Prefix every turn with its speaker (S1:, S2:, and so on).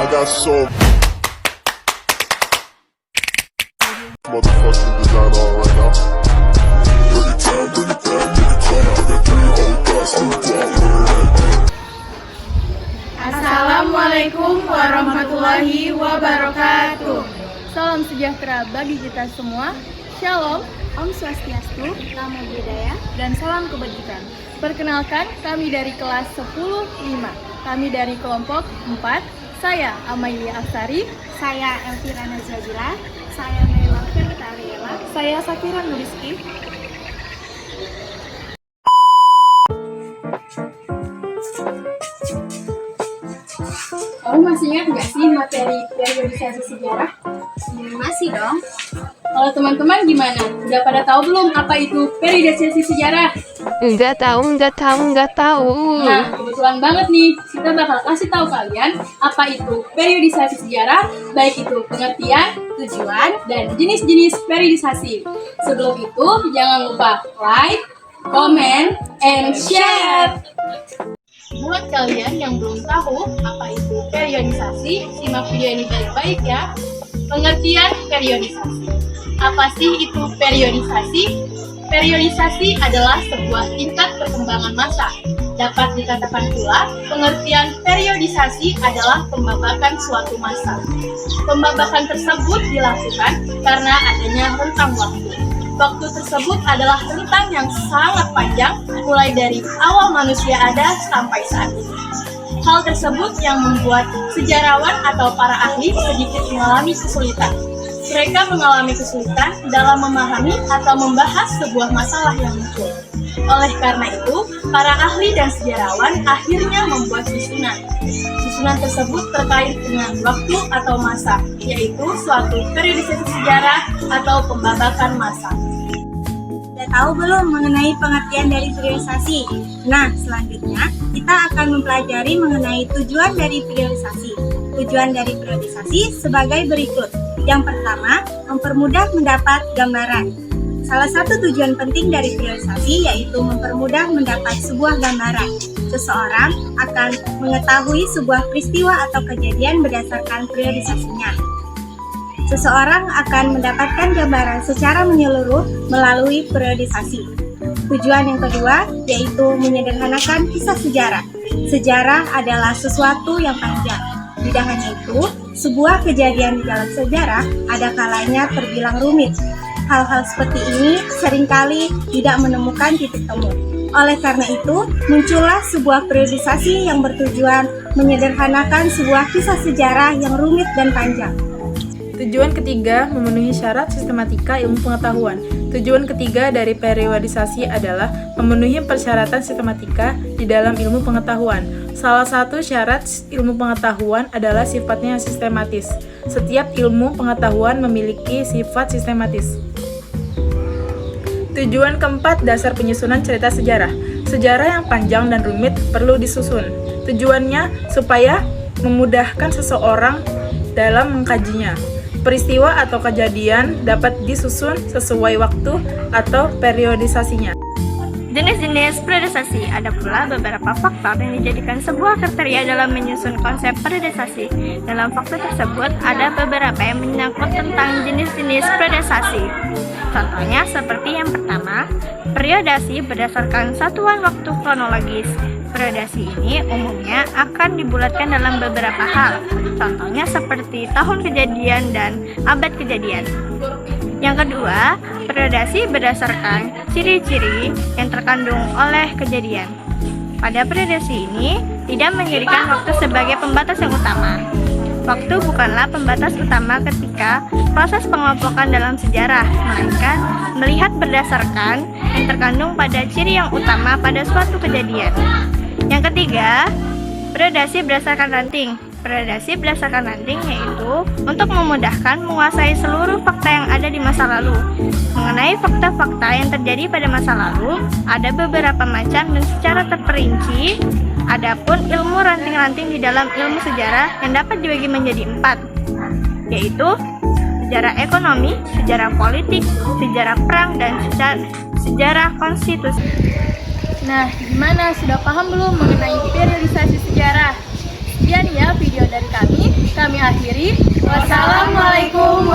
S1: got so motherfucking design on right now.
S2: Assalamualaikum warahmatullahi wabarakatuh. Salam sejahtera bagi kita semua. Shalom, Om Swastiastu, Namo Buddhaya, dan salam kebajikan. Perkenalkan, kami dari kelas 10-5. Kami dari kelompok 4. Saya Amalia Aksari.
S3: Saya Elvira Nazabila. Saya Naila Firtariela.
S2: Saya Sakira Nuriski. Kamu masih ingat nggak sih materi periodisasi sejarah?
S3: Masih dong.
S2: Kalau teman-teman gimana? Udah pada tahu belum apa itu periodisasi sejarah?
S4: Nggak tahu.
S2: Nah, kebetulan banget nih, kita bakal kasih tahu kalian apa itu periodisasi sejarah, baik itu pengertian, tujuan, dan jenis-jenis periodisasi. Sebelum itu, jangan lupa like, comment, and share. Buat kalian yang belum tahu apa itu periodisasi, simak video ini baik-baik ya. Pengertian periodisasi. Apa sih itu periodisasi? Periodisasi adalah sebuah tingkat perkembangan massa. Dapat dikatakan pula, pengertian periodisasi adalah pembabakan suatu massa. Pembabakan tersebut dilakukan karena adanya rentang waktu. Waktu tersebut adalah rentang yang sangat panjang, mulai dari awal manusia ada sampai saat ini. Hal tersebut yang membuat sejarawan atau para ahli sedikit mengalami kesulitan. Mereka mengalami kesulitan dalam memahami atau membahas sebuah masalah yang muncul. Oleh karena itu, para ahli dan sejarawan akhirnya membuat susunan. Susunan tersebut terkait dengan waktu atau masa, yaitu suatu periodisasi sejarah atau pembabakan masa.
S3: Sudah tahu belum mengenai pengertian dari periodisasi? Nah, selanjutnya kita akan mempelajari mengenai tujuan dari periodisasi. Tujuan dari periodisasi sebagai berikut. Yang pertama, mempermudah mendapat gambaran. Salah satu tujuan penting dari periodisasi yaitu mempermudah mendapat sebuah gambaran. Seseorang akan mengetahui sebuah peristiwa atau kejadian berdasarkan periodisasinya. Seseorang akan mendapatkan gambaran secara menyeluruh melalui periodisasi. Tujuan yang kedua yaitu menyederhanakan kisah sejarah. Sejarah adalah sesuatu yang panjang. Tidak hanya itu, sebuah kejadian di dalam sejarah ada kalanya terbilang rumit. Hal-hal seperti ini seringkali tidak menemukan titik temu. Oleh karena itu, muncullah sebuah periodisasi yang bertujuan menyederhanakan sebuah kisah sejarah yang rumit dan panjang.
S5: Tujuan ketiga, memenuhi syarat sistematika ilmu pengetahuan. Tujuan ketiga dari periodisasi adalah memenuhi persyaratan sistematika di dalam ilmu pengetahuan. Salah satu syarat ilmu pengetahuan adalah sifatnya yang sistematis. Setiap ilmu pengetahuan memiliki sifat sistematis. Tujuan keempat, dasar penyusunan cerita sejarah. Sejarah yang panjang dan rumit perlu disusun. Tujuannya supaya memudahkan seseorang dalam mengkajinya. Peristiwa atau kejadian dapat disusun sesuai waktu atau periodisasinya.
S6: Jenis-jenis periodisasi. Ada pula beberapa faktor yang dijadikan sebuah kriteria dalam menyusun konsep periodisasi. Dalam faktor tersebut ada beberapa yang menyangkut tentang jenis-jenis periodisasi. Contohnya seperti yang pertama, periodisasi berdasarkan satuan waktu kronologis. Periodisasi ini umumnya akan dibulatkan dalam beberapa hal. Contohnya seperti tahun kejadian dan abad kejadian. Yang kedua, periodisasi berdasarkan ciri-ciri yang terkandung oleh kejadian. Pada periodisasi ini tidak menjadikan waktu sebagai pembatas yang utama. Waktu bukanlah pembatas utama ketika proses pengelompokan dalam sejarah, melainkan melihat berdasarkan yang terkandung pada ciri yang utama pada suatu kejadian. Yang ketiga, periodisasi berdasarkan ranting. Periodisasi berdasarkan ranting yaitu untuk memudahkan menguasai seluruh fakta yang ada di masa lalu. Mengenai fakta-fakta yang terjadi pada masa lalu, ada beberapa macam dan secara terperinci. Adapun ilmu ranting-ranting di dalam ilmu sejarah yang dapat dibagi menjadi 4, yaitu sejarah ekonomi, sejarah politik, sejarah perang, dan sejarah konstitusi.
S2: Nah, gimana? Sudah paham belum mengenai periodisasi sejarah? Sekian ya video dari kami. kami akhiri. Wassalamualaikum